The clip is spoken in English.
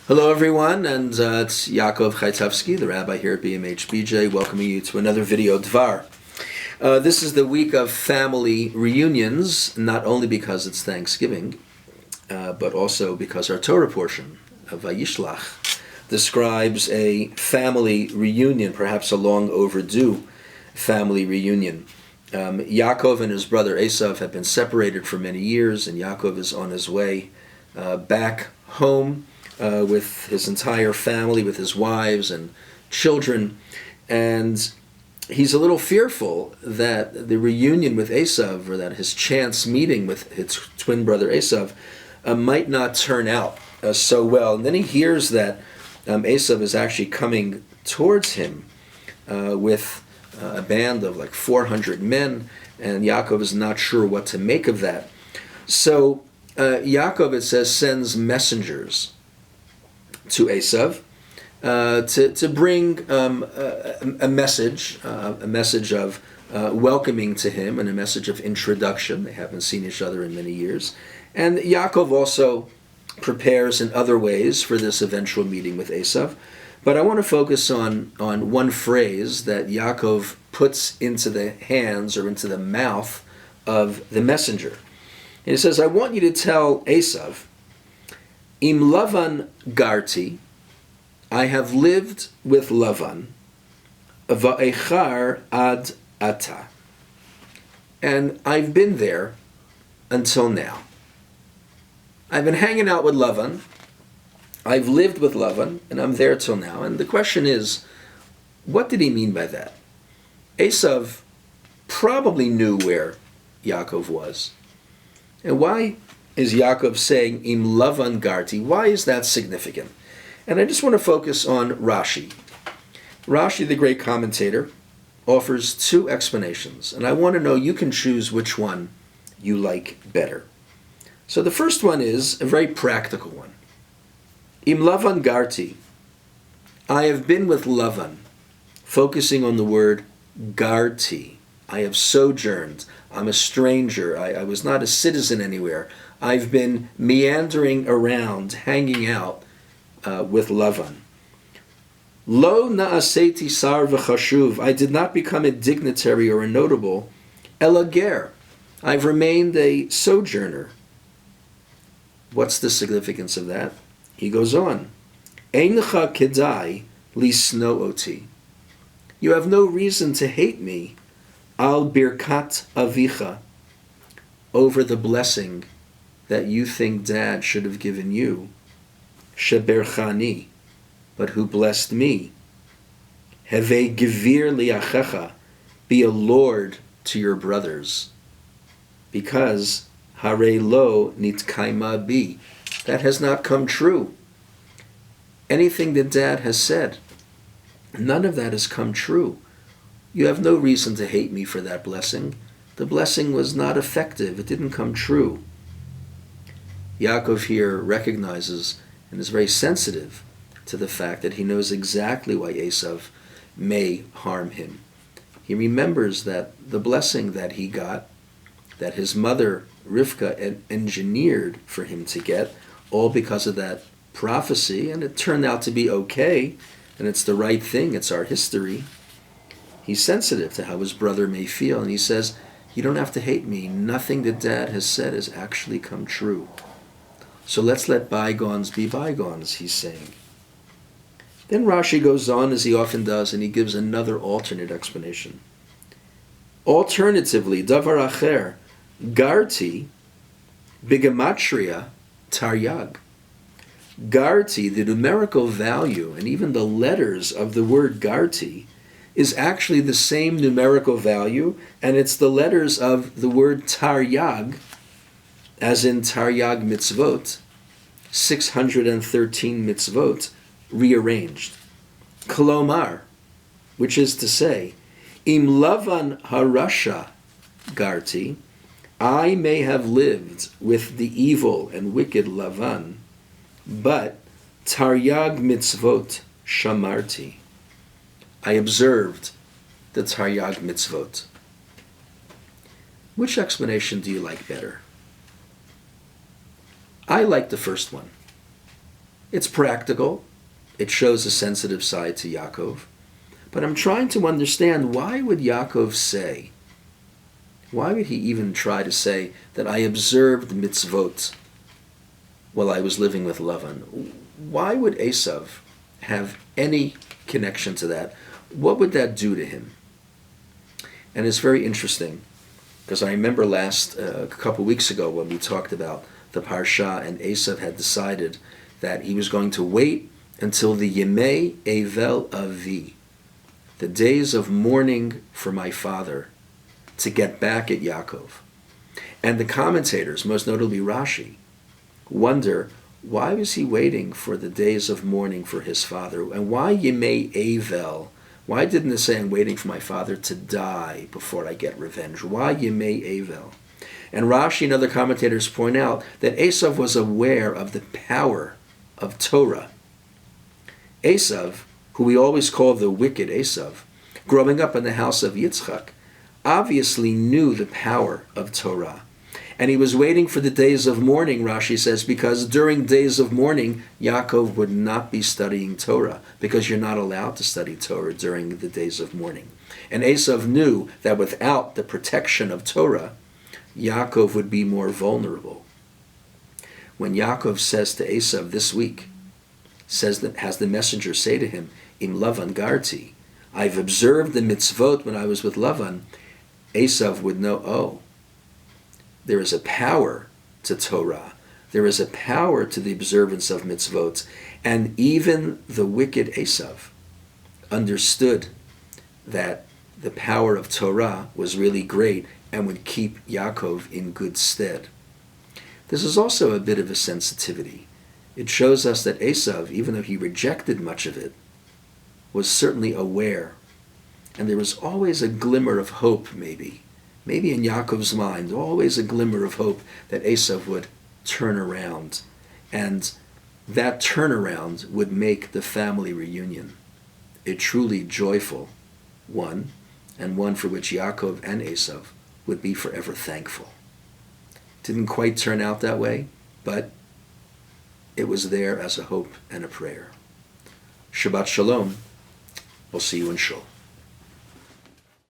Hello everyone, and it's Rabbi Chaitovsky, the rabbi here at BMH-BJ, welcoming you to another video Dvar. This is the week of family reunions, not only because it's Thanksgiving, but also because our Torah portion of Vayishlach describes a family reunion, perhaps a long overdue family reunion. Yaakov and his brother Esav have been separated for many years, and Yaakov is on his way back home with his entire family, with his wives and children, and he's a little fearful that the reunion with Esav, or that his chance meeting with his twin brother Esav, might not turn out so well. And then he hears that Esav is actually coming towards him with a band of like 400 men, and Yaakov is not sure what to make of that. So Yaakov, it says, sends messengers to Esav to bring a message of welcoming to him and a message of introduction. They haven't seen each other in many years. And Yaakov also prepares in other ways for this eventual meeting with Esav. But I want to focus on one phrase that Yaakov puts into the hands or into the mouth of the messenger. And he says, I want you to tell Esav, Im Lavan garti, I have lived with Lavan, va'echar ad ata, and I've been there until now. I've been hanging out with Lavan, I've lived with Lavan, and I'm there till now. And the question is, what did he mean by that? Esav probably knew where Yaakov was. And why is Yaakov saying, Im Lavan garti? Why is that significant? And I just want to focus on Rashi. Rashi, the great commentator, offers two explanations. And I want to know, you can choose which one you like better. So the first one is a very practical one. Im Lavan garti, I have been with Lavan, focusing on the word garti. I have sojourned. I'm a stranger. I was not a citizen anywhere. I've been meandering around, hanging out with Lavan. Lo naaseti sar v'chashuv, I did not become a dignitary or a notable. Elager, I've remained a sojourner. What's the significance of that? He goes on. Eincha kedai lisno oti. You have no reason to hate me. Al birkat avicha, over the blessing that you think Dad should have given you. Sheberchani, but who blessed me. Heve gevir liachecha, be a lord to your brothers. Because hare lo nitkaima bi, that has not come true. Anything that Dad has said, none of that has come true. You have no reason to hate me for that blessing. The blessing was not effective. It didn't come true. Yaakov here recognizes and is very sensitive to the fact that he knows exactly why Esav may harm him. He remembers that the blessing that he got, that his mother Rivka engineered for him to get, all because of that prophecy, and it turned out to be okay, and it's the right thing, it's our history. He's sensitive to how his brother may feel, and he says, you don't have to hate me. Nothing that Dad has said has actually come true. So let's let bygones be bygones, he's saying. Then Rashi goes on, as he often does, and he gives another alternate explanation. Alternatively, davar acher, garti, bigematria, taryag. Garti, the numerical value, and even the letters of the word garti, is actually the same numerical value, and it's the letters of the word taryag, as in taryag mitzvot, 613 mitzvot, rearranged. Kolomar, which is to say, Im Lavan harasha garti, I may have lived with the evil and wicked Lavan, but taryag mitzvot shamarti, I observed the taryag mitzvot. Which explanation do you like better? I like the first one. It's practical. It shows a sensitive side to Yaakov. But I'm trying to understand, why would Yaakov say, why would he even try to say that I observed mitzvot while I was living with Lavan? Why would Esav have any connection to that? What would that do to him? And it's very interesting, because I remember a couple weeks ago when we talked about the Parsha, and Esav had decided that he was going to wait until the Yemei Evel Avi, the days of mourning for my father, to get back at Yaakov. And the commentators, most notably Rashi, wonder, why was he waiting for the days of mourning for his father? And why Yemei Evel? Why didn't it say, I'm waiting for my father to die before I get revenge? Why Yemei Evel? And Rashi and other commentators point out that Esav was aware of the power of Torah. Esav, who we always call the wicked Esav, growing up in the house of Yitzchak, obviously knew the power of Torah. And he was waiting for the days of mourning, Rashi says, because during days of mourning, Yaakov would not be studying Torah, because you're not allowed to study Torah during the days of mourning. And Esav knew that without the protection of Torah, Yaakov would be more vulnerable. When Yaakov says to Esav this week, has the messenger say to him, Im Lavan Garti, I've observed the mitzvot when I was with Lavan, Esav would know, oh, there is a power to Torah. There is a power to the observance of mitzvot. And even the wicked Esav understood that the power of Torah was really great and would keep Yaakov in good stead. This is also a bit of a sensitivity. It shows us that Esav, even though he rejected much of it, was certainly aware. And there was always a glimmer of hope, maybe in Yaakov's mind, always a glimmer of hope that Esav would turn around. And that turnaround would make the family reunion a truly joyful one, and one for which Yaakov and Esav would be forever thankful. Didn't quite turn out that way, but it was there as a hope and a prayer. Shabbat Shalom. We'll see you in Shul.